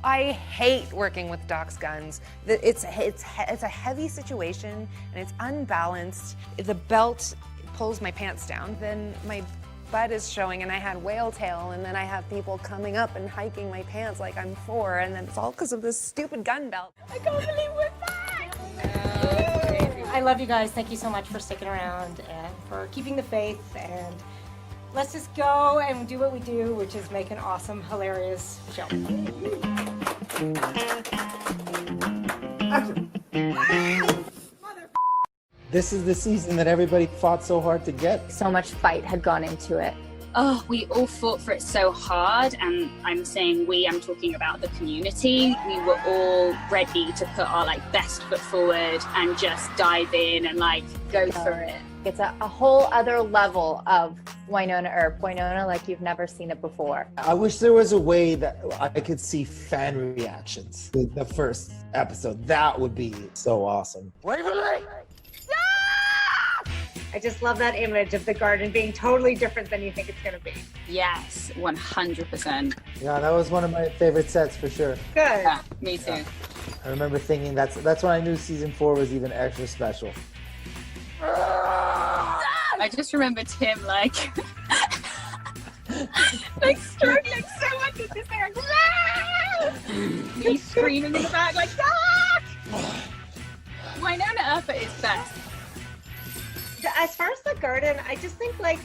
I hate working with Doc's guns. It's a heavy situation and it's unbalanced. If the belt pulls my pants down, then my butt is showing and I had whale tail, and then I have people coming up and hiking my pants like I'm 4, and then it's all because of this stupid gun belt. I can't believe we're back! I love you guys. Thank you so much for sticking around and for keeping the faith, and let's just go and do what we do, which is make an awesome, hilarious show. This is the season that everybody fought so hard to get. So much fight had gone into it. Oh, we all fought for it so hard, and I'm saying we, I'm talking about the community. We were all ready to put our best foot forward and just dive in and go for it. It's a whole other level of Wynonna Earp. Wynonna like you've never seen it before. I wish there was a way that I could see fan reactions to the first episode. That would be so awesome. I just love that image of the garden being totally different than you think it's going to be. Yes, 100%. Yeah, that was one of my favorite sets for sure. Good. Yeah, me too. Yeah. I remember thinking that's when I knew season 4 was even extra special. I just remember Tim struggling so much with this thing. He's screaming in the back Wynonna Earp is best. As far as the garden, I just think I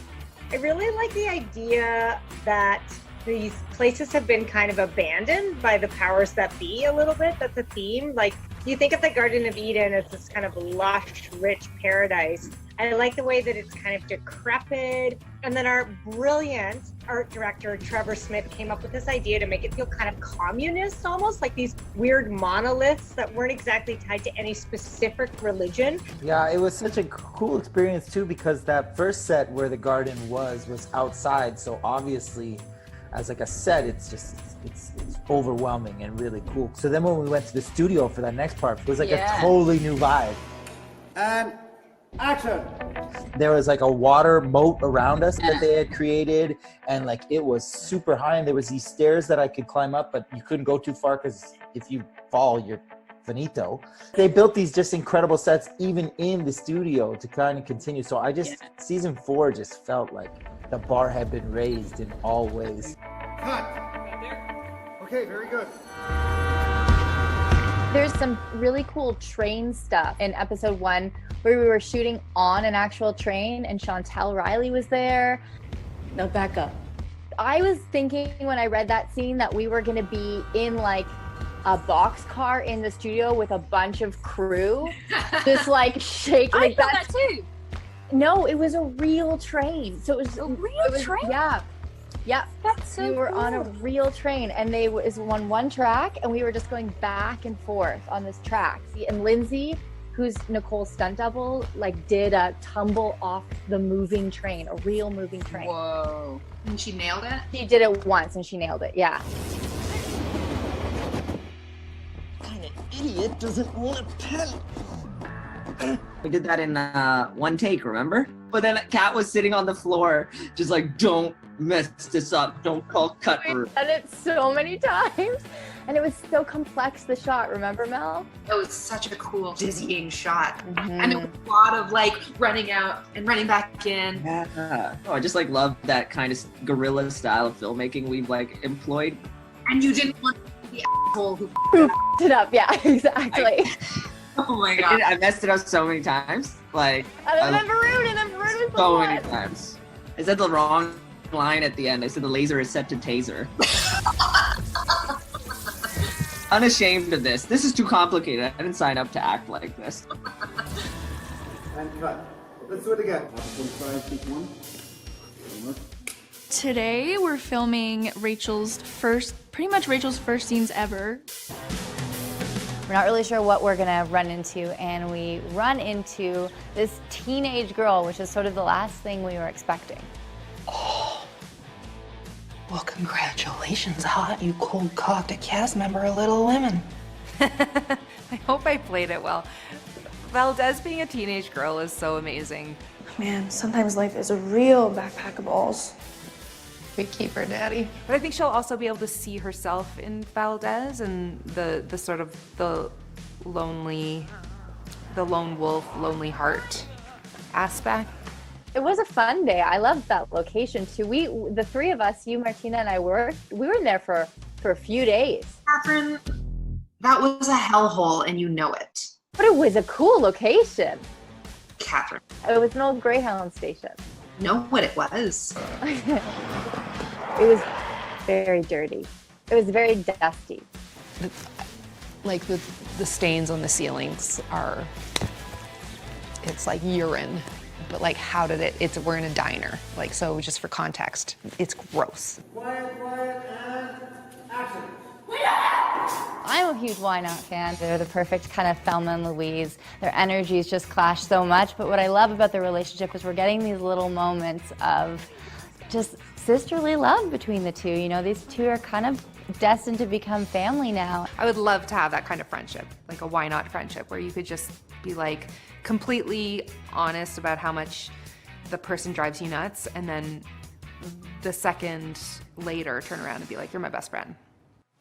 really like the idea that these places have been kind of abandoned by the powers that be a little bit. That's a theme. You think of the Garden of Eden as this kind of lush, rich paradise. I like the way that it's kind of decrepit. And then our brilliant art director, Trevor Smith, came up with this idea to make it feel kind of communist, almost like these weird monoliths that weren't exactly tied to any specific religion. Yeah, it was such a cool experience too, because that first set where the garden was outside. So obviously, as a set, it's overwhelming and really cool. So then when we went to the studio for that next part, it was a totally new vibe. And action! There was a water moat around us that they had created, and it was super high, and there was these stairs that I could climb up, but you couldn't go too far because if you fall, you're finito. They built these just incredible sets even in the studio to kind of continue. So season 4 just felt like the bar had been raised in all ways. Cut! Okay, very good. There's some really cool train stuff in episode 1 where we were shooting on an actual train and Chantel Riley was there. Now back up. I was thinking when I read that scene that we were gonna be in a boxcar in the studio with a bunch of crew. Just shake I thought that too. No, it was a real train. So it was a real train? Yeah. Yeah. That's so We were cool. on a real train and they was on one track and we were just going back and forth on this track. And Lindsay, who's Nicole's stunt double, did a tumble off the moving train, a real moving train. Whoa. And she nailed it? She did it once and she nailed it, yeah. What kind of idiot doesn't want a pen? We did that in one take, remember? But then Kat was sitting on the floor, just don't mess this up, don't call cut. We've done it so many times. And it was so complex, the shot, remember, Mel? It was such a cool, dizzying shot. Mm-hmm. And it was a lot of running out and running back in. Yeah. Oh, I just love that kind of guerrilla style of filmmaking we've employed. And you didn't want the asshole who F***ed it up, yeah, exactly. oh my god. I messed it up so many times. And then Varun, was the so one. many times. I said the wrong line at the end. I said the laser is set to taser. Unashamed of this. This is too complicated. I didn't sign up to act like this. And cut. Let's do it again. Today we're filming pretty much Rachel's first scenes ever. We're not really sure what we're gonna run into, and we run into this teenage girl, which is sort of the last thing we were expecting. Well, congratulations, hot. You cold-cocked a cast member of Little Women. I hope I played it well. Valdez being a teenage girl is so amazing. Man, sometimes life is a real backpack of balls. We keep her, Daddy. But I think she'll also be able to see herself in Valdez and the sort of the lone wolf, lonely heart aspect. It was a fun day. I loved that location too. The three of us, you, Martina, and I we were there for a few days. Catherine, that was a hellhole and you know it. But it was a cool location. Catherine. It was an old Greyhound station. Know what it was. It was very dirty. It was very dusty. Like the stains on the ceilings are, it's like urine. But like, how did we're in a diner. Like, so just for context, it's gross. Quiet, and action. I'm a huge Wynonna fan. They're the perfect kind of Thelma and Louise. Their energies just clash so much, but what I love about their relationship is we're getting these little moments of just sisterly love between the two. You know, these two are kind of destined to become family now. I would love to have that kind of friendship, like a why not friendship, where you could just be like completely honest about how much the person drives you nuts, and then the second later turn around and be like, you're my best friend.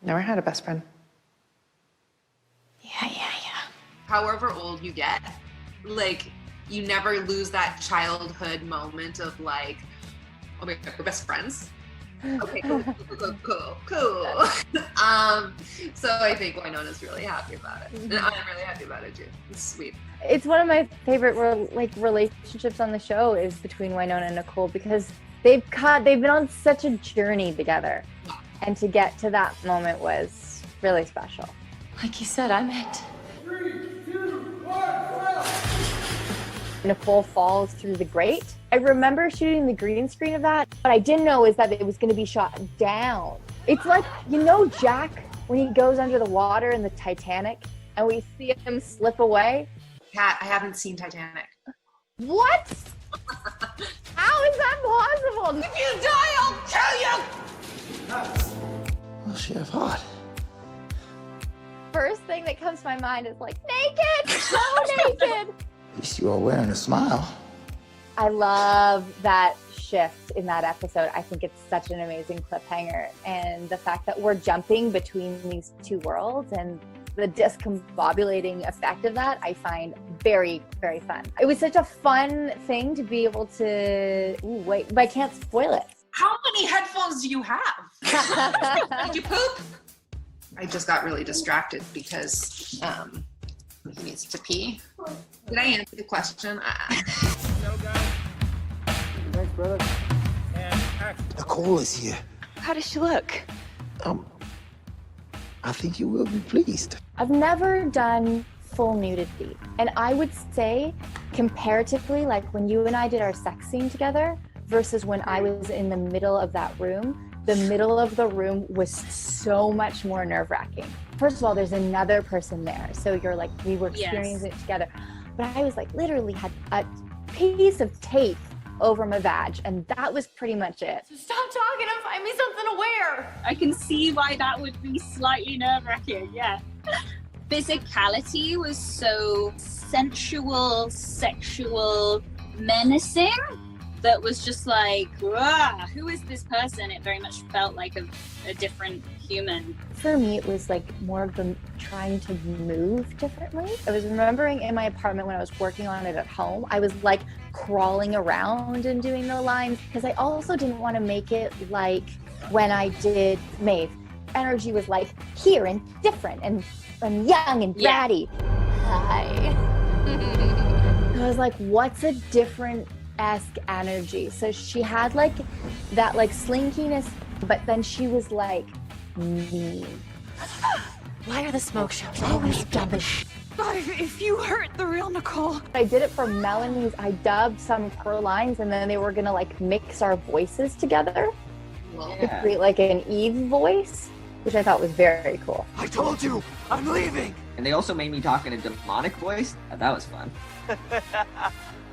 Never had a best friend. Yeah. However old you get, like, you never lose that childhood moment of like, oh my God, we're best friends. Okay, cool. So I think Wynonna's really happy about it. And I'm really happy about it too. It's sweet. It's one of my favorite relationships on the show is between Wynonna and Nicole, because they've been on such a journey together. And to get to that moment was really special. Like you said, I'm it. 3, 2, 1, Nicole falls through the grate. I remember shooting the green screen of that, but I didn't know is that it was going to be shot down. It's like, you know, Jack, when he goes under the water in the Titanic and we see him slip away? Kat, I haven't seen Titanic. What? How is that possible? If you die, I'll kill you! Well, she have hot. First thing that comes to my mind is like, naked! So naked! At least you are wearing a smile. I love that shift in that episode. I think it's such an amazing cliffhanger. And the fact that we're jumping between these two worlds and the discombobulating effect of that, I find very, very fun. It was such a fun thing to be able to, wait, but I can't spoil it. How many headphones do you have? Did you poop? I just got really distracted because he needs to pee. Did I answer the question? Thanks, brother. And action. Nicole is here. How does she look? I think you will be pleased. I've never done full nudity. And I would say, comparatively, like when you and I did our sex scene together versus when I was in the middle of that room, the middle of the room was so much more nerve-wracking. First of all, there's another person there. So you're like, we were experiencing it together. But I was like, literally had a piece of tape over my vag, and that was pretty much it. Stop talking and find me something to wear. I can see why that would be slightly nerve-wracking, yeah. Physicality was so sensual, sexual, menacing. That was just like, who is this person? It very much felt like a different human. For me, it was like more of them trying to move differently. I was remembering in my apartment when I was working on it at home, I was like crawling around and doing the lines because I also didn't want to make it like when I did Maeve. Energy was like here and different and young and bratty. Hi. I was like, what's a different esque energy? So she had like that like slinkiness, but then she was like mean. Why are the smoke shows always jumping? If you hurt the real Nicole. I did it for Melanie's. I dubbed some of her lines and then they were gonna like mix our voices together to create like an Eve voice, which I thought was very cool. I told you, I'm leaving. And they also made me talk in a demonic voice. That was fun.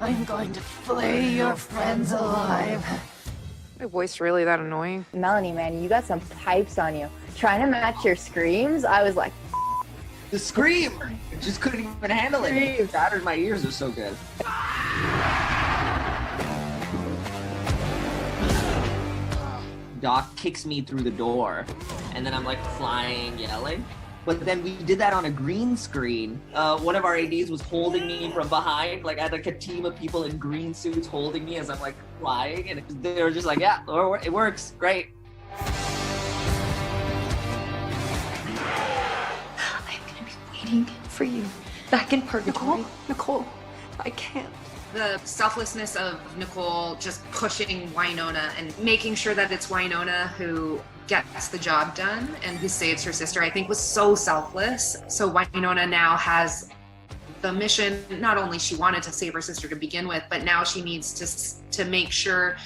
I'm going to flay your friends alive. My voice really that annoying? Melanie, man, you got some pipes on you. Trying to match your screams, I was like, The scream! I just couldn't even handle it. It shattered my ears. It was so good. Doc kicks me through the door, and then I'm like flying, yelling. But then we did that on a green screen. One of our ADs was holding me from behind, like I had like a team of people in green suits holding me as I'm like flying, and they were just like, yeah, it works, great. I'm gonna be waiting for you back in purgatory. Nicole, I can't. The selflessness of Nicole just pushing Wynonna and making sure that it's Wynonna who gets the job done and who saves her sister, I think was so selfless. So Wynonna now has the mission, not only she wanted to save her sister to begin with, but now she needs to make sure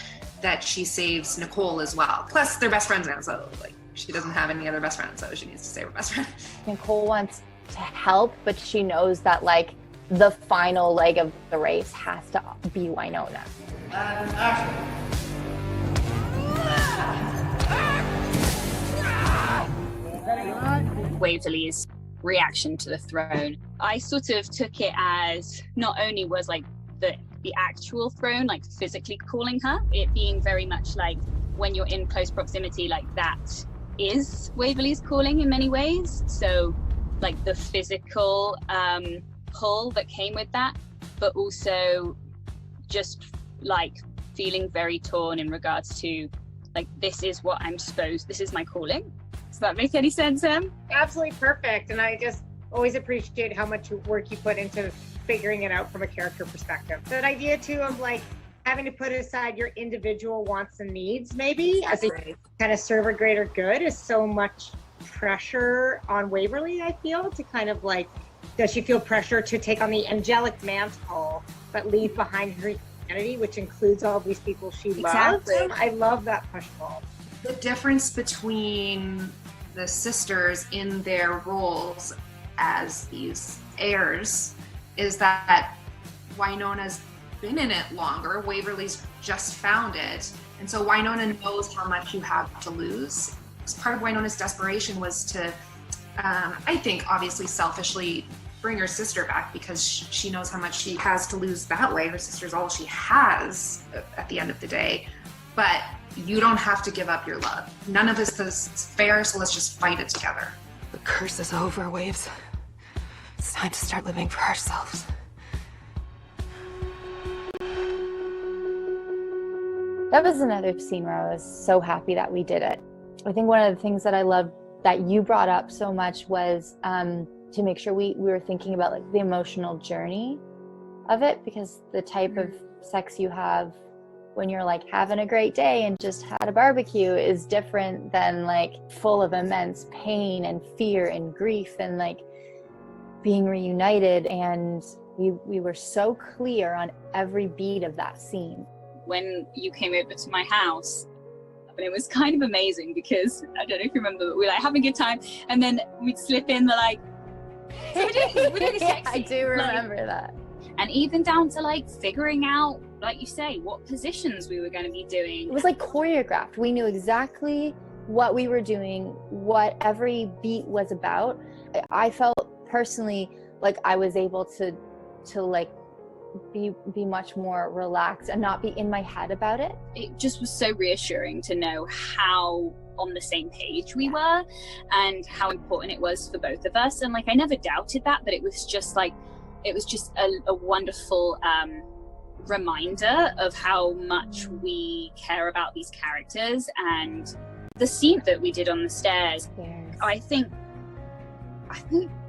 that she saves Nicole as well. Plus they're best friends now, so like she doesn't have any other best friends, so she needs to save her best friend. Nicole wants to help, but she knows that like the final leg of the race has to be Wynonna. Waverly's reaction to the throne. I sort of took it as not only was like the actual throne, like physically calling her, it being very much like when you're in close proximity, like that is Waverly's calling in many ways. So like the physical pull that came with that, but also just like feeling very torn in regards to like, this is what I'm supposed, this is my calling. Does that make any sense, Em? Absolutely perfect. And I just always appreciate how much work you put into figuring it out from a character perspective. That idea too of like having to put aside your individual wants and needs maybe as a kind of serve a greater good is so much pressure on Waverly, I feel, to kind of like, does she feel pressure to take on the angelic mantle but leave behind her humanity, which includes all these people she loves? I love that push-pull. The difference between the sisters in their roles as these heirs is that Wynonna's been in it longer, Waverly's just found it, and so Wynonna knows how much you have to lose. Part of Wynonna's desperation was to, I think, obviously selfishly bring her sister back because she knows how much she has to lose that way. Her sister's all she has at the end of the day. But you don't have to give up your love. None of this is fair, so let's just fight it together. The curse is over, Waves. It's time to start living for ourselves. That was another scene where I was so happy that we did it. I think one of the things that I loved that you brought up so much was to make sure we were thinking about like the emotional journey of it, because the type of sex you have when you're like having a great day and just had a barbecue is different than like full of immense pain and fear and grief and like being reunited. And we were so clear on every beat of that scene. When you came over to my house, and it was kind of amazing because I don't know if you remember, but we were like having a good time, and then we'd slip in the like, so we're doing sexy. I do remember that. And even down to like figuring out, like you say, what positions we were going to be doing. It was like choreographed. We knew exactly what we were doing, what every beat was about. I felt personally like I was able to like be much more relaxed and not be in my head about it. It just was so reassuring to know how on the same page we were and how important it was for both of us. And like I never doubted that, but it was just like, it was just a wonderful reminder of how much we care about these characters. And the scene that we did on the stairs, I think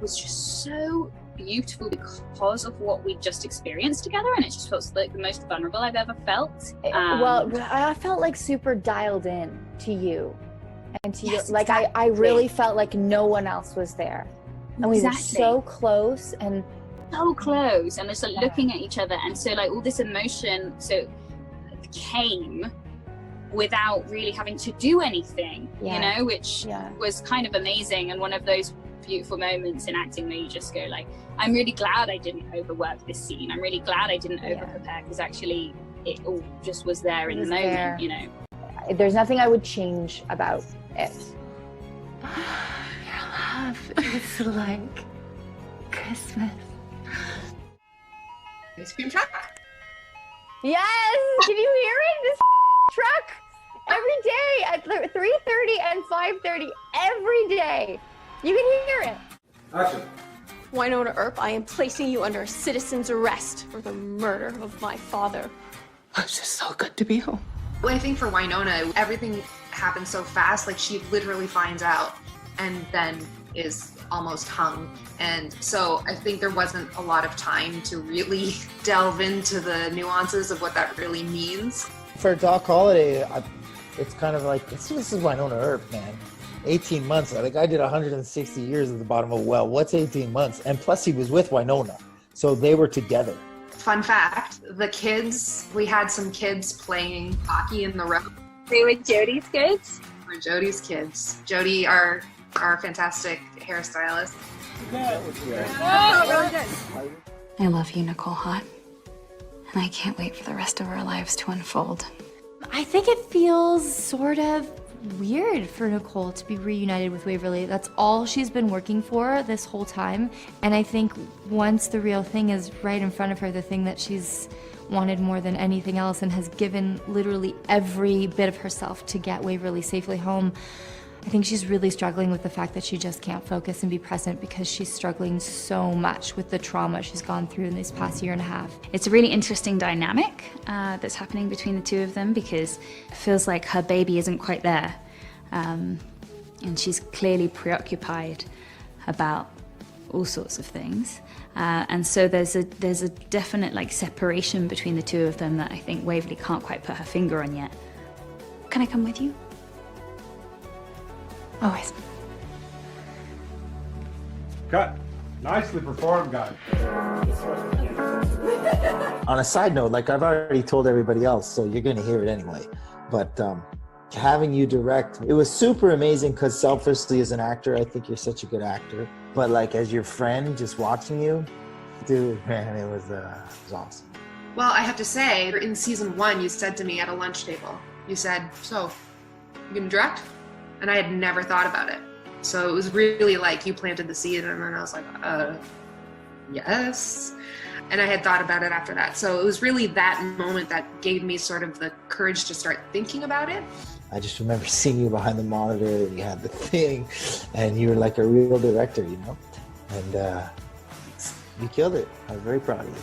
was just so beautiful because of what we just experienced together, and it just felt like the most vulnerable I've ever felt. Well, I felt like super dialed in to you and to Yes, you. Like exactly. I really felt like no one else was there, and we were so close and so close, and just like looking at each other, and so like all this emotion came without really having to do anything, you know, which was kind of amazing, and one of those beautiful moments in acting where you just go like, I'm really glad I didn't overwork this scene. I'm really glad I didn't over prepare, because actually it all just was there in the moment, you know. There's nothing I would change about it. Your love is like Christmas. Ice cream truck? Yes! Can you hear it? This truck? every day at 3:30 and 5:30 every day. You can hear it. Action. Wynonna Earp, I am placing you under citizen's arrest for the murder of my father. It's just so good to be home. Well, I think for Wynonna, everything happens so fast. Like, she literally finds out and then is almost hung. And so I think there wasn't a lot of time to really delve into the nuances of what that really means. For Doc Holliday, it's kind of like, this is Wynonna Earp, man. 18 months. Like, I did 160 years at the bottom of a well. What's 18 months? And plus, he was with Wynonna. So they were together. Fun fact, the kids, we had some kids playing hockey in the road. They were Jody's kids? We're Jody's kids. Jody, our fantastic hairstylist. I love you, Nicole Hott. And I can't wait for the rest of our lives to unfold. I think it feels sort of weird for Nicole to be reunited with Waverly. That's all she's been working for this whole time. And I think once the real thing is right in front of her, the thing that she's wanted more than anything else and has given literally every bit of herself to get Waverly safely home, I think she's really struggling with the fact that she just can't focus and be present because she's struggling so much with the trauma she's gone through in this past year and a half. It's a really interesting dynamic that's happening between the two of them because it feels like her baby isn't quite there. And she's clearly preoccupied about all sorts of things. And so there's a definite like separation between the two of them that I think Waverly can't quite put her finger on yet. Can I come with you? Always. Cut. Nicely performed, guys. On a side note, like, I've already told everybody else, so you're going to hear it anyway. But having you direct, it was super amazing because selfishly as an actor, I think you're such a good actor. But like as your friend, just watching you, dude, man, it was awesome. Well, I have to say, in season 1, you said to me at a lunch table, you said, so, you gonna direct? And I had never thought about it. So it was really like you planted the seed and then I was like, yes. And I had thought about it after that. So it was really that moment that gave me sort of the courage to start thinking about it. I just remember seeing you behind the monitor and you had the thing and you were like a real director, you know? And you killed it. I was very proud of you.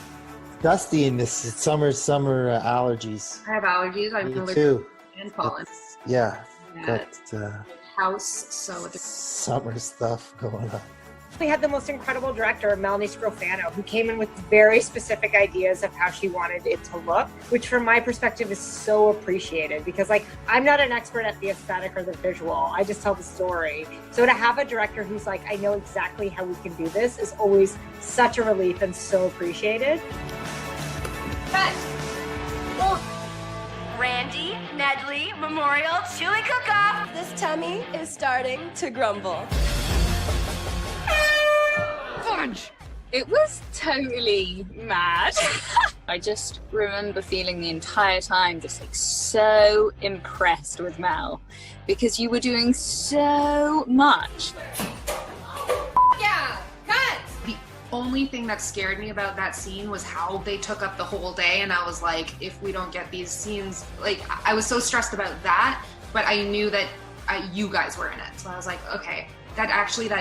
Dusty in this summer allergies. I have allergies. I'm Me too. And pollen. Yeah. Got house, so the summer stuff going on. We had the most incredible director, Melanie Scrofano, who came in with very specific ideas of how she wanted it to look, which from my perspective is so appreciated because, like, I'm not an expert at the aesthetic or the visual. I just tell the story. So to have a director who's like, I know exactly how we can do this is always such a relief and so appreciated. Cut! Randy, Nedley, Memorial, Chili Cook-Off. This tummy is starting to grumble. Fudge! It was totally mad. I just remember feeling the entire time just like so impressed with Mel because you were doing so much. Yeah, cut! The only thing that scared me about that scene was how they took up the whole day, and I was like, if we don't get these scenes, like, I was so stressed about that, but I knew that you guys were in it, so I was like, okay. That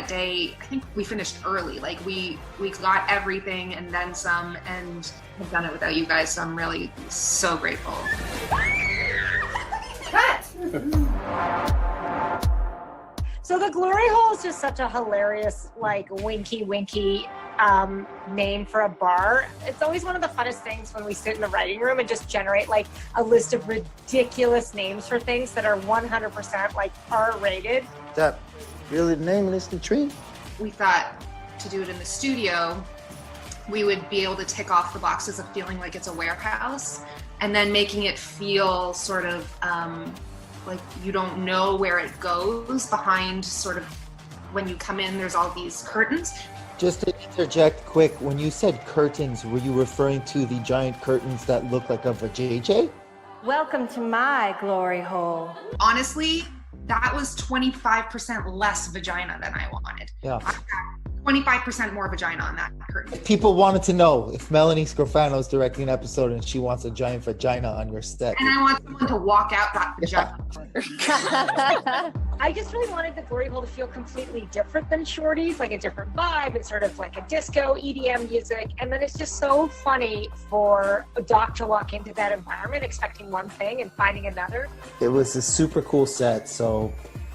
day, I think we finished early. Like, we got everything and then some, and I've done it without you guys, so I'm really so grateful. Cut! So the glory hole is just such a hilarious, like, winky name for a bar. It's always one of the funnest things when we sit in the writing room and just generate like a list of ridiculous names for things that are 100% like R-rated. That really the name of this tree? We thought to do it in the studio, we would be able to tick off the boxes of feeling like it's a warehouse and then making it feel sort of like you don't know where it goes behind sort of when you come in, there's all these curtains. Just to interject quick, when you said curtains, were you referring to the giant curtains that look like a vajayjay? Welcome to my glory hole. Honestly, that was 25% less vagina than I wanted. Yeah. 25% more vagina on that curtain. People wanted to know if Melanie Scrofano is directing an episode and she wants a giant vagina on your set. And I want someone to walk out that vagina. I just really wanted the glory hole to feel completely different than Shorty's, like a different vibe. It's sort of like a disco EDM music. And then it's just so funny for Doc to walk into that environment expecting one thing and finding another. It was a super cool set,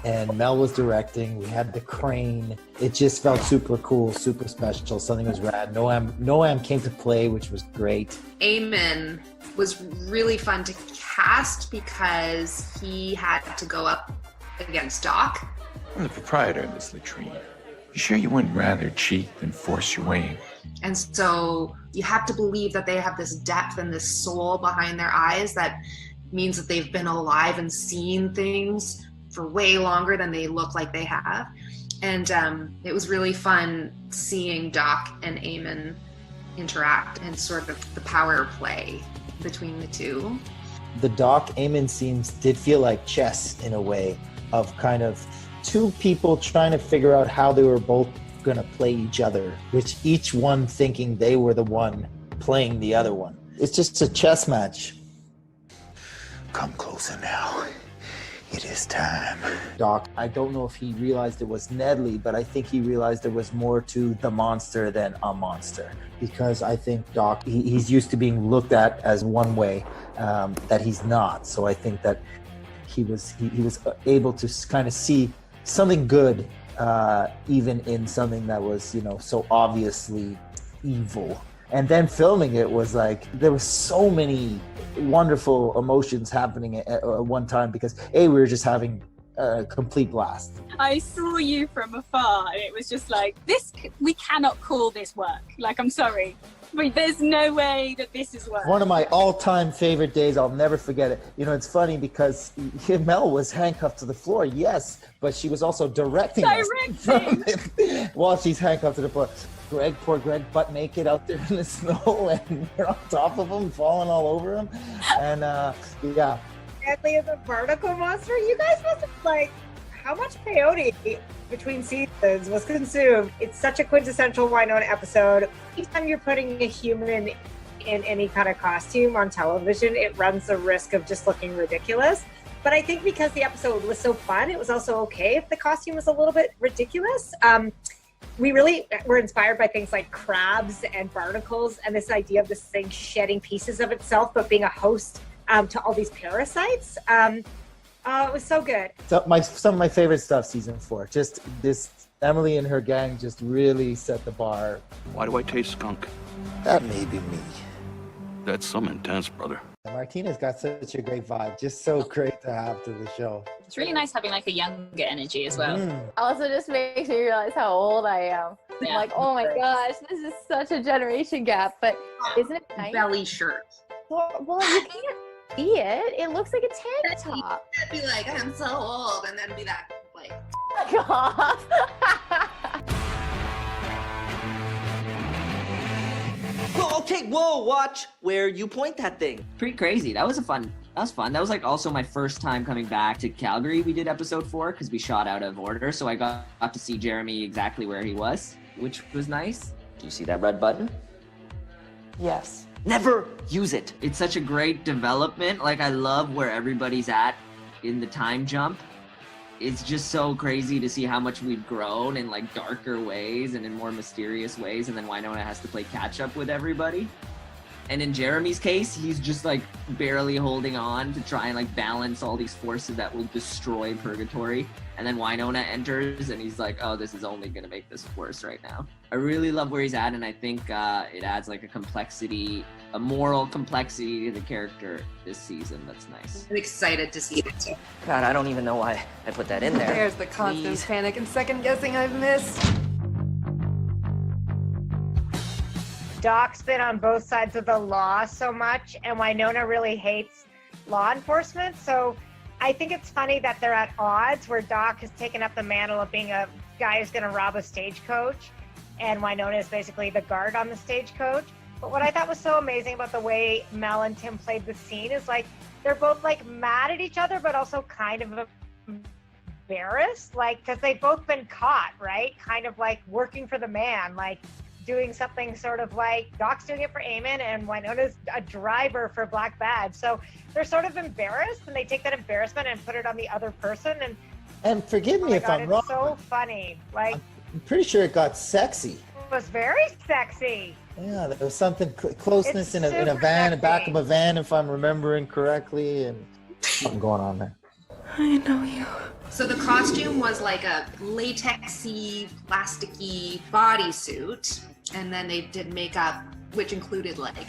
and Mel was directing. We had the crane. It just felt super cool, super special. Something was rad. Noam came to play, which was great. Eamon was really fun to cast because he had to go up against Doc. I'm the proprietor of this latrine. You sure you wouldn't rather cheat than force your way in? And so you have to believe that they have this depth and this soul behind their eyes that means that they've been alive and seen things for way longer than they look like they have. And it was really fun seeing Doc and Eamon interact and sort of the power play between the two. The Doc Eamon scenes did feel like chess in a way, of kind of two people trying to figure out how they were both going to play each other, which each one thinking they were the one playing the other one. It's just a chess match. Come closer now. It is time. Doc, I don't know if he realized it was Nedley, but I think he realized there was more to the monster than a monster. Because I think Doc, he's used to being looked at as one way, that he's not. So I think that he was able to kind of see something good, even in something that was, so obviously evil. And then filming it was like, there was so many wonderful emotions happening at one time because we were just having a complete blast. I saw you from afar and it was just like, we cannot call this work. Like, I'm sorry, but there's no way that this is work. One of my all-time favorite days, I'll never forget it. It's funny because Mel was handcuffed to the floor, yes, but she was also directing us while she's handcuffed to the floor. Poor Greg, butt naked out there in the snow, and we're on top of him, falling all over him. And yeah. Deadly as a barnacle monster. You guys must have how much peyote between seasons was consumed? It's such a quintessential Wynonna episode. Anytime you're putting a human in any kind of costume on television, it runs the risk of just looking ridiculous. But I think because the episode was so fun, it was also okay if the costume was a little bit ridiculous. We really were inspired by things like crabs and barnacles and this idea of this thing shedding pieces of itself, but being a host to all these parasites. It was so good. So some of my favorite stuff, season 4. Just this, Emily and her gang just really set the bar. Why do I taste skunk? That may be me. That's some intense, brother. Martina's got such a great vibe. Just so great to have to the show. It's really nice having like a younger energy as well. Also just makes me realize how old I am. Yeah. I'm like, oh my gosh, this is such a generation gap. But isn't it nice? Belly shirt. Well, you can't see it. It looks like a tank top. Be like, I'm so old, and then be that like. Fuck off. Okay, whoa, watch where you point that thing. Pretty crazy. That was fun. That was like also my first time coming back to Calgary. We did episode 4 because we shot out of order. So I got to see Jeremy exactly where he was, which was nice. Do you see that red button? Yes. Never use it. It's such a great development. Like, I love where everybody's at in the time jump. It's just so crazy to see how much we've grown in like darker ways and in more mysterious ways, and then Wynonna has to play catch up with everybody. And in Jeremy's case, he's just like barely holding on to try and like balance all these forces that will destroy Purgatory. And then Wynonna enters and he's like, oh, this is only gonna make this worse right now. I really love where he's at, and I think it adds like a complexity, a moral complexity to the character this season that's nice. I'm excited to see it too. God, I don't even know why I put that in there. There's the constant panic and second guessing I've missed. Doc's been on both sides of the law so much, and Wynonna really hates law enforcement. So I think it's funny that they're at odds, where Doc has taken up the mantle of being a guy who's going to rob a stagecoach, and Wynonna is basically the guard on the stagecoach. But what I thought was so amazing about the way Mel and Tim played the scene is like they're both like mad at each other, but also kind of embarrassed, like, because they've both been caught, right? Kind of like working for the man, like doing something sort of like Doc's doing it for Eamon and Wynonna's a driver for Black Badge. So they're sort of embarrassed, and they take that embarrassment and put it on the other person. And forgive me if I'm wrong. It's so funny. Like, I'm pretty sure it got sexy. it was very sexy. Yeah, there was something closeness in a super van, sexy. back of a van, if I'm remembering correctly, and something going on there. I know you. So the costume was like a latexy, plasticky bodysuit, and then they did makeup, which included like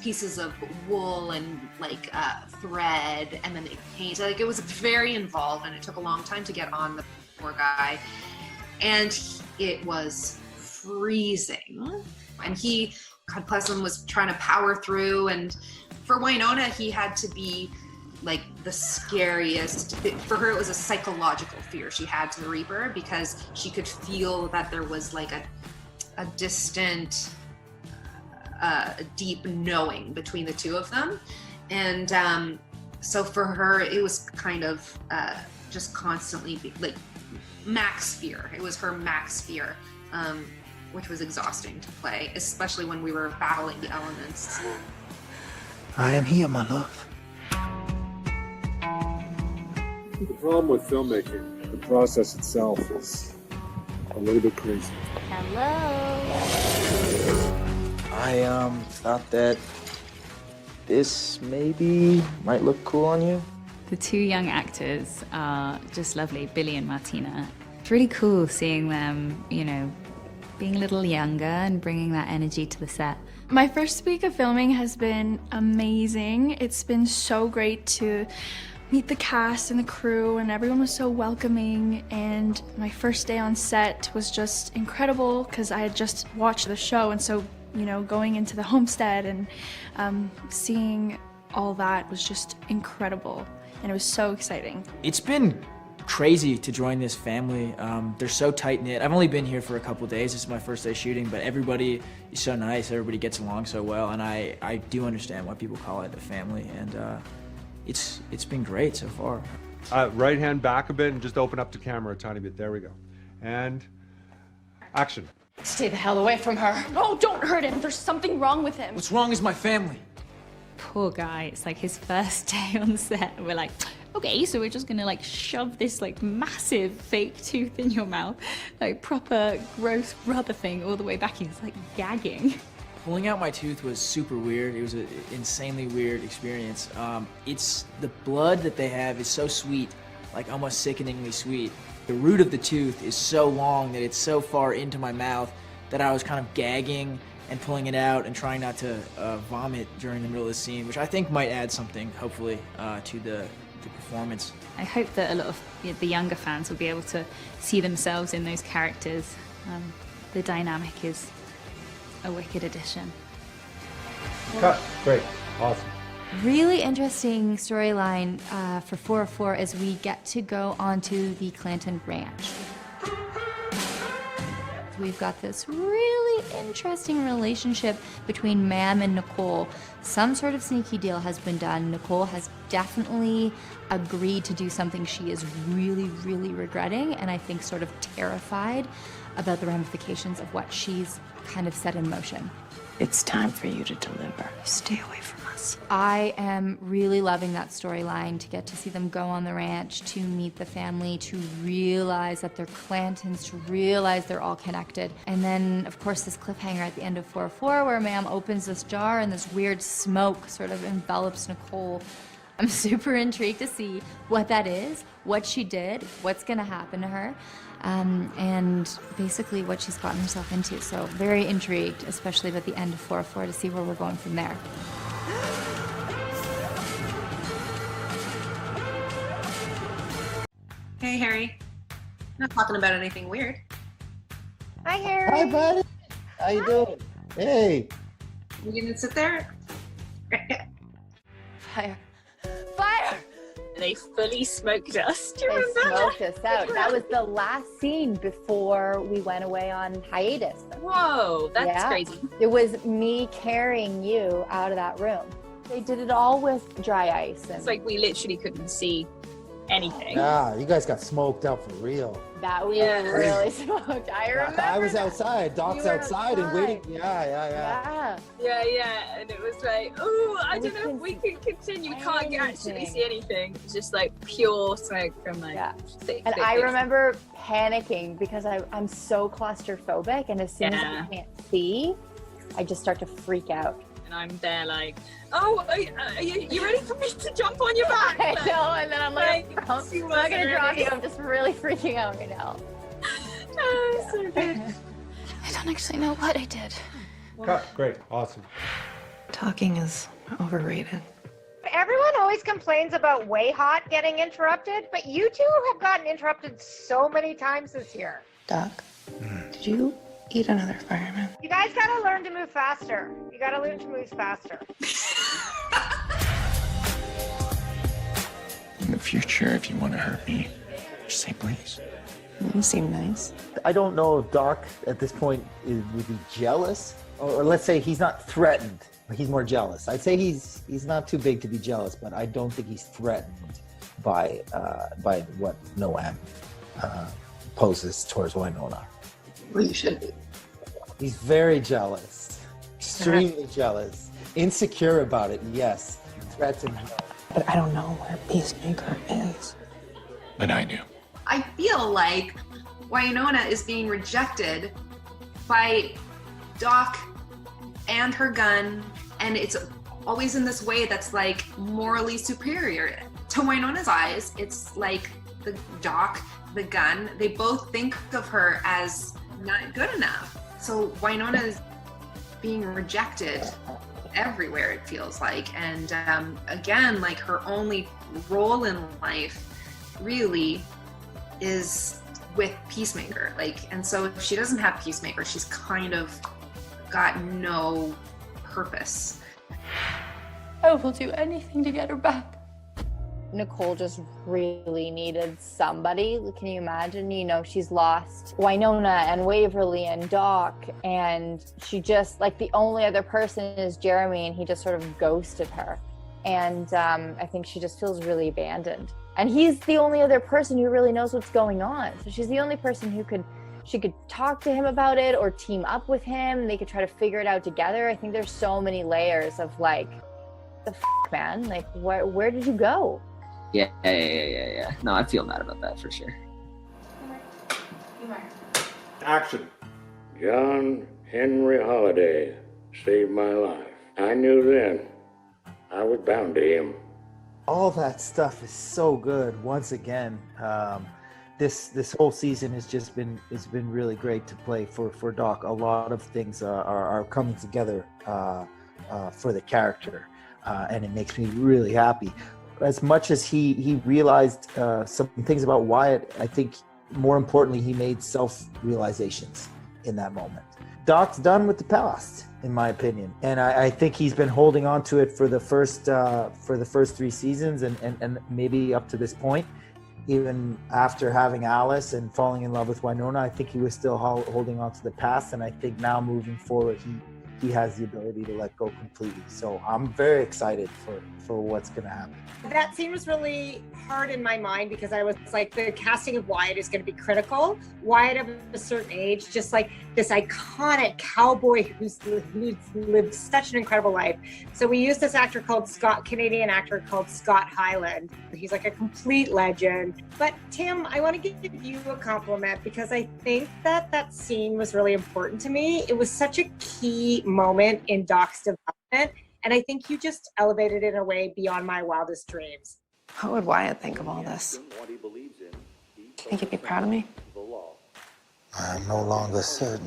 pieces of wool and like thread, and then they painted. Like, it was very involved, and it took a long time to get on the poor guy, and it was freezing. And he, God bless him, was trying to power through. And for Wynonna, he had to be like the scariest. For her, it was a psychological fear she had to the Reaper, because she could feel that there was like a distant, deep knowing between the two of them. And so for her, it was kind of just constantly like max fear. It was her max fear. Which was exhausting to play, especially when we were battling the elements. I am here, my love. The problem with filmmaking, the process itself is a little bit crazy. Hello. I thought that this maybe might look cool on you. The two young actors are just lovely, Billy and Martina. It's really cool seeing them, you know, being a little younger and bringing that energy to the set. My first week of filming has been amazing. It's been so great to meet the cast and the crew, and everyone was so welcoming. And my first day on set was just incredible because I had just watched the show, and so, you know, going into the homestead and seeing all that was just incredible, and it was so exciting. It's been crazy to join this family. They're so tight-knit. I've only been here for a couple days. This is my first day shooting, but everybody is so nice. Everybody gets along so well, and I do understand why people call it a family, and it's been great so far. Right hand back a bit and just open up the camera a tiny bit. There we go. And action. Stay the hell away from her. No, don't hurt him. There's something wrong with him. What's wrong is my family. Poor guy, it's like his first day on set. We're like, okay, so we're just gonna like shove this like massive fake tooth in your mouth, like proper gross brother thing all the way back. He's like gagging. Pulling out my tooth was super weird. It was an insanely weird experience. It's the blood that they have is so sweet, like almost sickeningly sweet. The root of the tooth is so long that it's so far into my mouth that I was kind of gagging and pulling it out and trying not to vomit during the middle of the scene, which I think might add something, hopefully, to the performance. I hope that a lot of the younger fans will be able to see themselves in those characters. The dynamic is a wicked addition. Cut. Great. Awesome. Really interesting storyline for 404 as we get to go onto the Clanton Ranch. We've got this really interesting relationship between Mam and Nicole. Some sort of sneaky deal has been done. Nicole has definitely agreed to do something she is really, really regretting, and I think sort of terrified about the ramifications of what she's kind of set in motion. It's time for you to deliver. Stay away from us. I am really loving that storyline, to get to see them go on the ranch, to meet the family, to realize that they're Clantons, to realize they're all connected. And then, of course, this cliffhanger at the end of 404 where Mam opens this jar and this weird smoke sort of envelops Nicole. I'm super intrigued to see what that is, what she did, what's gonna happen to her, and basically what she's gotten herself into. So very intrigued, especially about the end of 404, to see where we're going from there. Hey, Harry. Not talking about anything weird. Hi, Harry. Hi, buddy. How you doing? Hey. You gonna sit there? Fire. Fire! They fully smoked us. Do you They remember? smoked us out. That was the last scene before we went away on hiatus. Whoa, that's crazy. It was me carrying you out of that room. They did it all with dry ice. And It's like we literally couldn't see anything. Yeah, you guys got smoked out for real. That we really smoked. I remember. I was outside. Doc's You were outside and waiting. Yeah. Yeah, and it was like, oh, I don't know if we can continue. We can't actually see anything. It's just like pure smoke from like thick, And thick, I thick. remember panicking because I'm so claustrophobic, and as soon as I can't see, I just start to freak out. And I'm there like, oh, are you ready for me to jump on your back? I know, and then I'm like I'm not she gonna wasn't drop ready. you. I'm just really freaking out right now. Oh, so good. I don't actually know what I did. Cut. Great. Awesome. Talking is overrated. Everyone always complains about Way Hot getting interrupted, but you two have gotten interrupted so many times this year. Doc, did you eat another fireman? You guys gotta learn to move faster. You gotta learn to move faster. In the future, if you want to hurt me, just say please. You seem nice. I don't know if Doc at this point would be jealous, or let's say he's not threatened, but he's more jealous. I'd say he's not too big to be jealous, but I don't think he's threatened by what Noam poses towards Wynonna. Well, you should be. He's very jealous, extremely jealous, insecure about it. Yes, threatened. No. But I don't know where Peacemaker is. But I do. I feel like Wynonna is being rejected by Doc and her gun, and it's always in this way that's like morally superior. To Wynonna's eyes, it's like the Doc, the gun, they both think of her as not good enough. So Wynonna is being rejected everywhere, it feels like. And again, like her only role in life really is with Peacemaker. Like, and so if she doesn't have Peacemaker, she's kind of got no purpose. I will do anything to get her back. Nicole just really needed somebody. Can you imagine? You know, she's lost Wynonna and Waverly and Doc, and she just, like, the only other person is Jeremy, and he just sort of ghosted her. And I think she just feels really abandoned. And he's the only other person who really knows what's going on. So she's the only person who she could talk to him about it or team up with him. They could try to figure it out together. I think there's so many layers of like, the man, like where did you go? Yeah. No, I feel bad about that for sure. Action. John Henry Holiday saved my life. I knew then I was bound to him. All that stuff is so good. Once again, this whole season has been really great to play for Doc. A lot of things are coming together for the character, and it makes me really happy. As much as he realized some things about Wyatt, I think more importantly he made self-realizations in that moment. Doc's done with the past, in my opinion, and I think he's been holding on to it for the first 3 seasons and maybe up to this point. Even after having Alice and falling in love with Wynonna, I think he was still holding on to the past, and I think now moving forward he has the ability to let go completely. So I'm very excited for what's going to happen. That scene was really hard in my mind because I was like, the casting of Wyatt is going to be critical. Wyatt of a certain age, just like this iconic cowboy who's lived such an incredible life. So we used this Canadian actor called Scott Hyland. He's like a complete legend. But Tim, I want to give you a compliment because I think that scene was really important to me. It was such a key moment in Doc's development. And I think you just elevated it in a way beyond my wildest dreams. What would Wyatt think of all this? Do you think he'd be proud of me? I'm no longer certain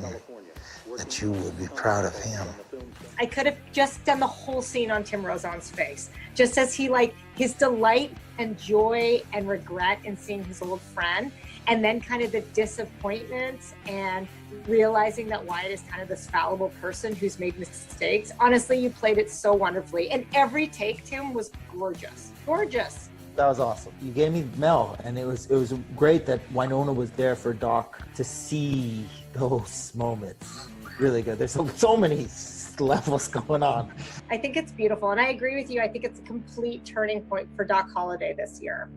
that you would be proud of him. I could have just done the whole scene on Tim Rozon's face, just as his delight and joy and regret in seeing his old friend, and then kind of the disappointment and realizing that Wyatt is kind of this fallible person who's made mistakes. Honestly, you played it so wonderfully, and every take, Tim, was gorgeous. Gorgeous. That was awesome. You gave me Mel, and it was great that Wynonna was there for Doc to see those moments. Really good. There's so many levels going on. I think it's beautiful, and I agree with you. I think it's a complete turning point for Doc Holliday this year.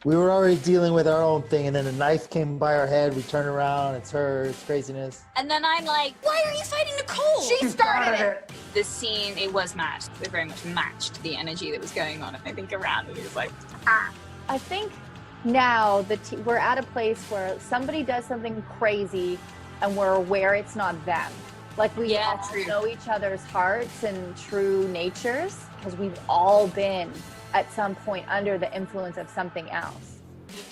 We were already dealing with our own thing, and then a knife came by our head. We turn around, it's her, it's craziness. And then I'm like, why are you fighting Nicole? She started it. The scene, it was matched. It very much matched the energy that was going on, I think, around it. It was like, I think now we're at a place where somebody does something crazy and we're aware it's not them. Like we all know each other's hearts and true natures because we've all been at some point under the influence of something else.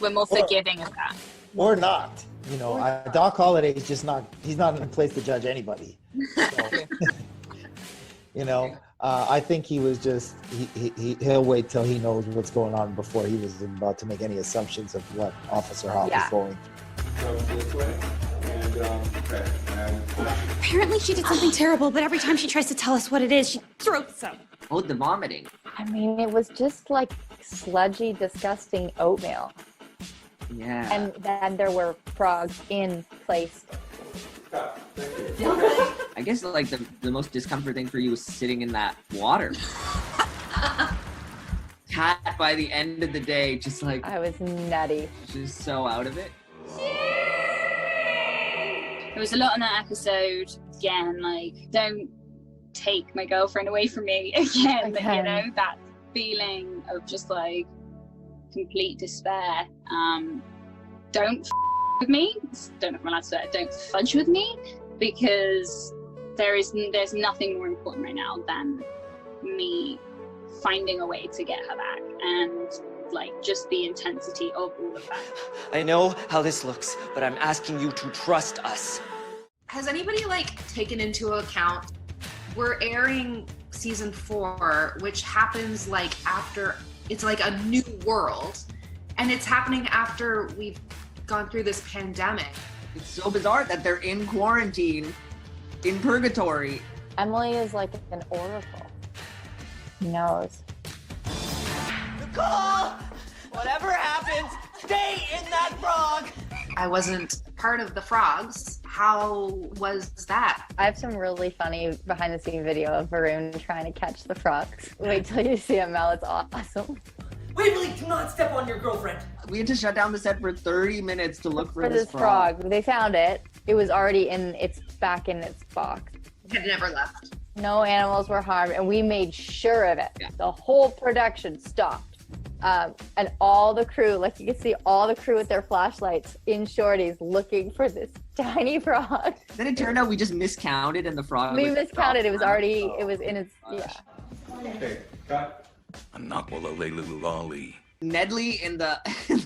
We're more forgiving of that. Or not. You know, Doc Holliday is just not, he's not in a place to judge anybody. So, you know, I think he was just, he'll wait till he knows what's going on before he was about to make any assumptions of what Officer Hawk is going through. Apparently she did something terrible, but every time she tries to tell us what it is, she throws some. Oh, the vomiting. I mean, it was just like sludgy, disgusting oatmeal. Yeah. And then there were frogs in place. I guess like the most discomfort thing for you was sitting in that water. Kat, by the end of the day, just like... I was nutty. Just so out of it. There was a lot in that episode. Again, like, don't take my girlfriend away from me again. You know, that feeling of just like complete despair. Don't with me. Don't know if I'm allowed to say it. Don't fudge with me, because there's nothing more important right now than me finding a way to get her back, and like just the intensity of all of that. I know how this looks, but I'm asking you to trust us. Has anybody like taken into account we're airing season 4, which happens like after, it's like a new world, and it's happening after we've gone through this pandemic. It's so bizarre that they're in quarantine, in purgatory. Emily is like an oracle. He knows. Nicole! Whatever happens, stay in that frog! I wasn't part of the frogs. How was that? I have some really funny behind the scene video of Varun trying to catch the frogs. Wait till you see it, Mel, it's awesome. Waverly, do not step on your girlfriend. We had to shut down the set for 30 minutes to look for this frog. They found it. It was already back in its box. It had never left. No animals were harmed, and we made sure of it. Yeah. The whole production stopped. And all the crew, like you can see all the crew with their flashlights in shorties looking for this tiny frog. Then it turned out we just miscounted and the frog We miscounted. It was already, it was in its, yeah. Okay, cut. Nedley in the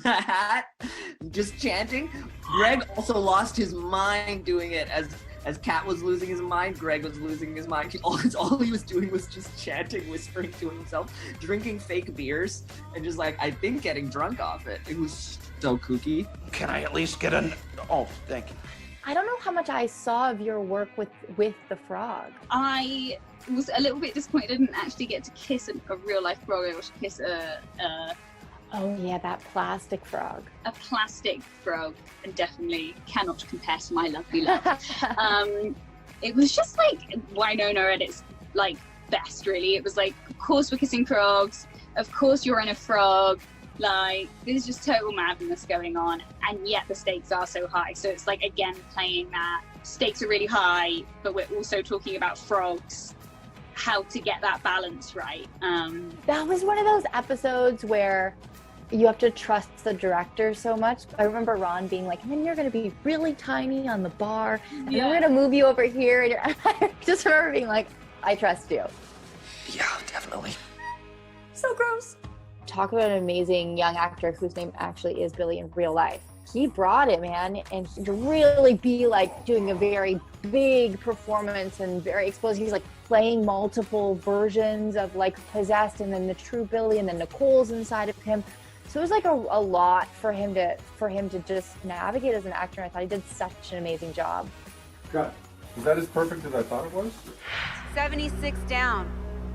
hat, just chanting. Greg also lost his mind doing it as Kat was losing his mind, Greg was losing his mind. All he was doing was just chanting, whispering to himself, drinking fake beers, and just like, I think getting drunk off it. It was so kooky. Can I at least get an... Oh, thank you. I don't know how much I saw of your work with the frog. I was a little bit disappointed I didn't actually get to kiss a real life frog. I got to kiss oh yeah, that plastic frog. A plastic frog, and definitely cannot compare to my lovely love. It was just like Wynonna at its like best, really. It was like, of course we're kissing frogs, of course you're in a frog, like there's just total madness going on, and yet the stakes are so high. So it's like, again, playing that stakes are really high, but we're also talking about frogs, how to get that balance right. That was one of those episodes where you have to trust the director so much. I remember Ron being like, and then you're going to be really tiny on the bar, and then we're going to move you over here. And I just remember being like, I trust you. Yeah, definitely. So gross. Talk about an amazing young actor whose name actually is Billy in real life. He brought it, man, and to really be like doing a very big performance and very exposed. He's like playing multiple versions of like Possessed, and then the true Billy, and then Nicole's inside of him. So it was like a lot for him to just navigate as an actor. I thought he did such an amazing job. God, is that as perfect as I thought it was? 76 down,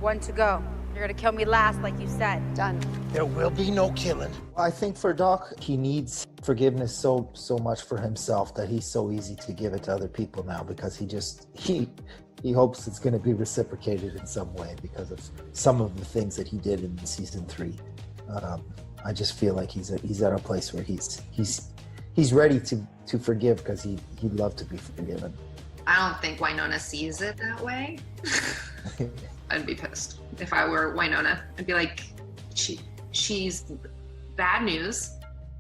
1 to go. You're gonna kill me last, like you said. Done. There will be no killing. I think for Doc, he needs forgiveness so much for himself that he's so easy to give it to other people now, because he hopes it's going to be reciprocated in some way because of some of the things that he did in season 3. I just feel like he's at a place where he's ready to forgive, because he'd love to be forgiven. I don't think Wynonna sees it that way. I'd be pissed if I were Wynonna. I'd be like, she's bad news,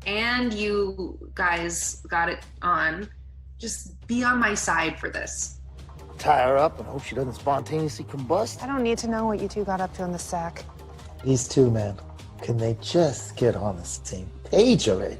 and you guys got it on. Just be on my side for this. Tie her up and hope she doesn't spontaneously combust. I don't need to know what you two got up to in the sack. These two, man, can they just get on the same page already?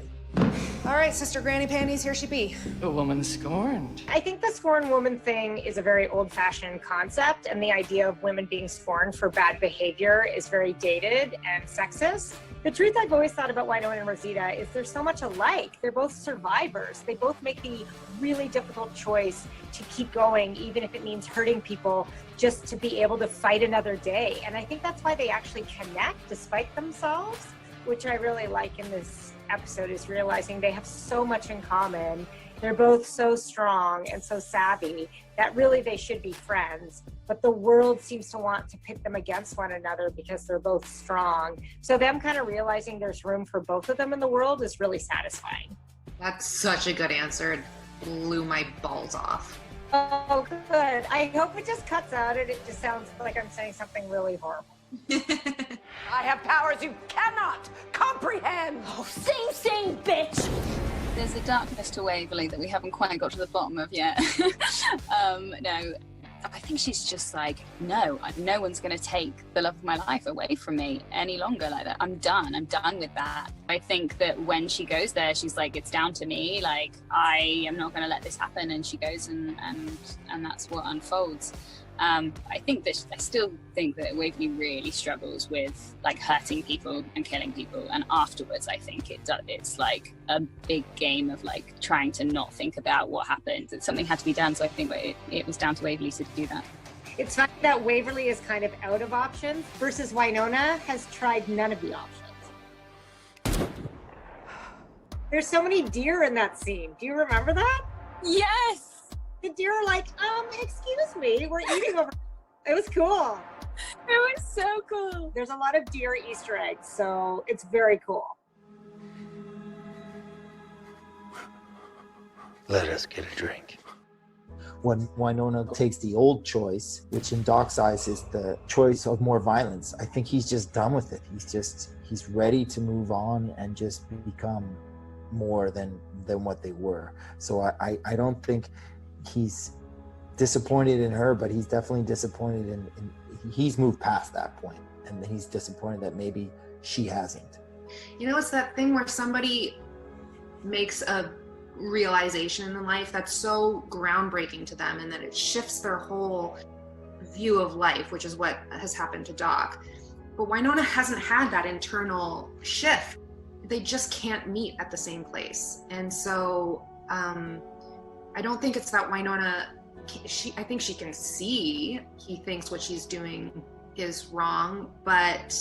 All right, Sister Granny Panties, here she be. A woman scorned. I think the scorned woman thing is a very old-fashioned concept, and the idea of women being scorned for bad behavior is very dated and sexist. The truth I've always thought about Wynonna and Rosita is they're so much alike. They're both survivors. They both make the really difficult choice to keep going, even if it means hurting people, just to be able to fight another day. And I think that's why they actually connect despite themselves, which I really like in this episode, is realizing they have so much in common. They're both so strong and so savvy that really they should be friends, but the world seems to want to pit them against one another because they're both strong. So them kind of realizing there's room for both of them in the world is really satisfying. That's such a good answer. It blew my balls off. Oh, good. I hope it just cuts out and it just sounds like I'm saying something really horrible. I have powers you cannot comprehend. Oh, same, bitch. There's a darkness to Waverly that we haven't quite got to the bottom of yet. No, I think she's just like, no one's going to take the love of my life away from me any longer like that. I'm done with that. I think that when she goes there, she's like, it's down to me. Like, I am not going to let this happen. And she goes and that's what unfolds. I still think that Waverly really struggles with like hurting people and killing people, and afterwards I think it's like a big game of like trying to not think about what happened. That something had to be done, so I think it was down to Waverly to do that. It's funny that Waverly is kind of out of options versus Wynonna has tried none of the options. There's so many deer in that scene. Do you remember that? Yes! The deer are like, excuse me, we're eating over. It was cool. It was so cool. There's a lot of deer Easter eggs, so it's very cool. Let us get a drink. When Wynonna takes the old choice, which in Doc's eyes is the choice of more violence, I think he's just done with it. He's ready to move on and just become more than what they were. So I don't think he's disappointed in her, but he's definitely disappointed in he's moved past that point, and he's disappointed that maybe she hasn't. You know, it's that thing where somebody makes a realization in life that's so groundbreaking to them, and that it shifts their whole view of life, which is what has happened to Doc. But Wynonna hasn't had that internal shift. They just can't meet at the same place. And so I don't think it's that Wynonna, I think she can see he thinks what she's doing is wrong, but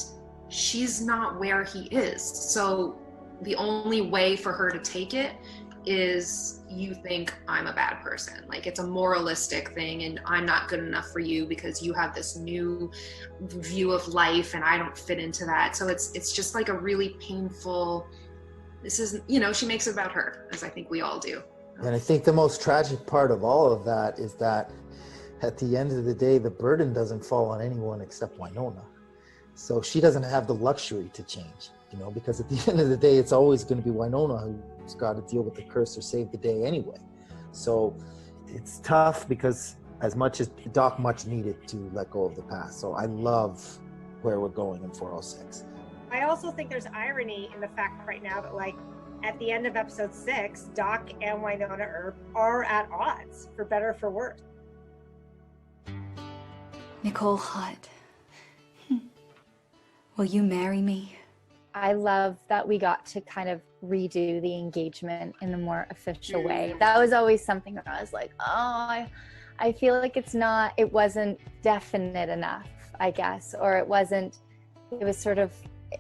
she's not where he is. So the only way for her to take it is, you think I'm a bad person. Like, it's a moralistic thing, and I'm not good enough for you because you have this new view of life and I don't fit into that. So it's just like a really painful, this is, she makes it about her, as I think we all do. And I think the most tragic part of all of that is that at the end of the day, the burden doesn't fall on anyone except Wynonna. So she doesn't have the luxury to change, because at the end of the day, it's always going to be Wynonna who's got to deal with the curse or save the day anyway. So it's tough, because as much as Doc much needed to let go of the past. So I love where we're going in 406. I also think there's irony in the fact right now that, like, at the end of episode 6, Doc and Wynonna Earp are at odds, for better or for worse. Nicole Hutt, will you marry me? I love that we got to kind of redo the engagement in a more official way. That was always something that I was like, oh, I feel like it wasn't definite enough, I guess, or it was sort of,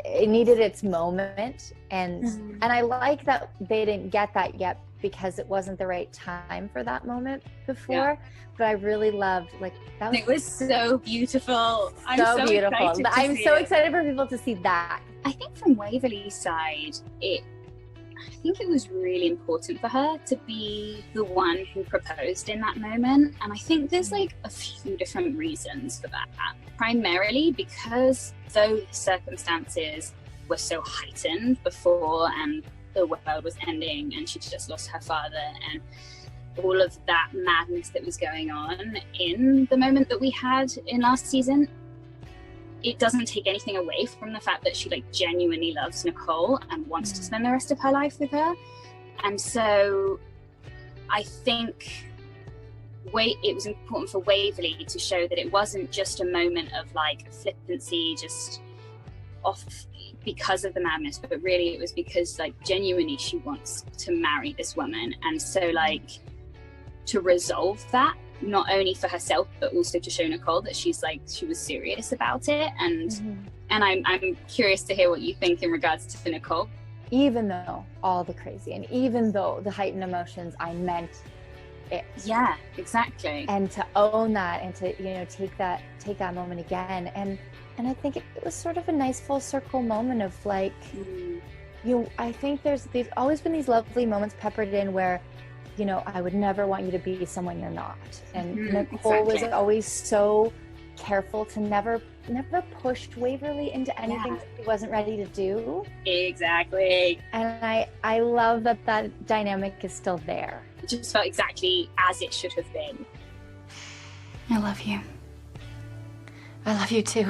it needed its moment, and I like that they didn't get that yet because it wasn't the right time for that moment before. But I really loved, like, that was, it was so beautiful. so beautiful. I'm so excited for people to see that. I think from Waverly's side, I think it was really important for her to be the one who proposed in that moment. And I think there's like a few different reasons for that. Primarily because those circumstances were so heightened before, and the world was ending and she just lost her father, and all of that madness that was going on in the moment that we had in last season, it doesn't take anything away from the fact that she like genuinely loves Nicole and wants to spend the rest of her life with her. And so I think it was important for Waverly to show that it wasn't just a moment of like flippancy, just off because of the madness, but really it was because like genuinely she wants to marry this woman. And so like to resolve that, not only for herself but also to show Nicole that she was serious about it. And I'm curious to hear what you think in regards to Nicole. Even though all the crazy and even though the heightened emotions, I meant it. Yeah, exactly. And to own that and to, you know, take that moment again. And I think it was sort of a nice full circle moment of like, I think there's always been these lovely moments peppered in where, you know, I would never want you to be someone you're not. And Nicole was always so careful to never push Waverly into anything that he wasn't ready to do. Exactly. And I love that dynamic is still there. It just felt exactly as it should have been. I love you. I love you too.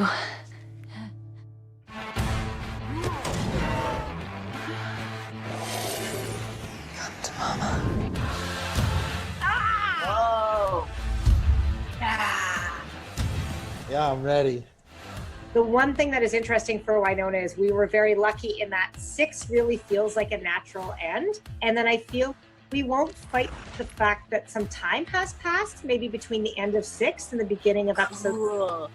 Come to mama. Yeah, I'm ready. The one thing that is interesting for Wynonna is we were very lucky in that 6 really feels like a natural end. And then I feel we won't fight the fact that some time has passed, maybe between the end of 6 and the beginning of episode 4.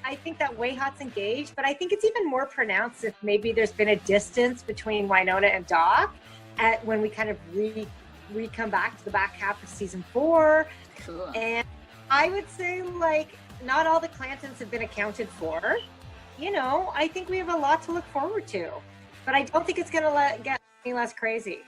I think that Wayhot's engaged, but I think it's even more pronounced if maybe there's been a distance between Wynonna and Doc when we kind of come back to the back half of season 4. Cool. And I would say like not all the Clantons have been accounted for. You know, I think we have a lot to look forward to, but I don't think it's going to get any less crazy.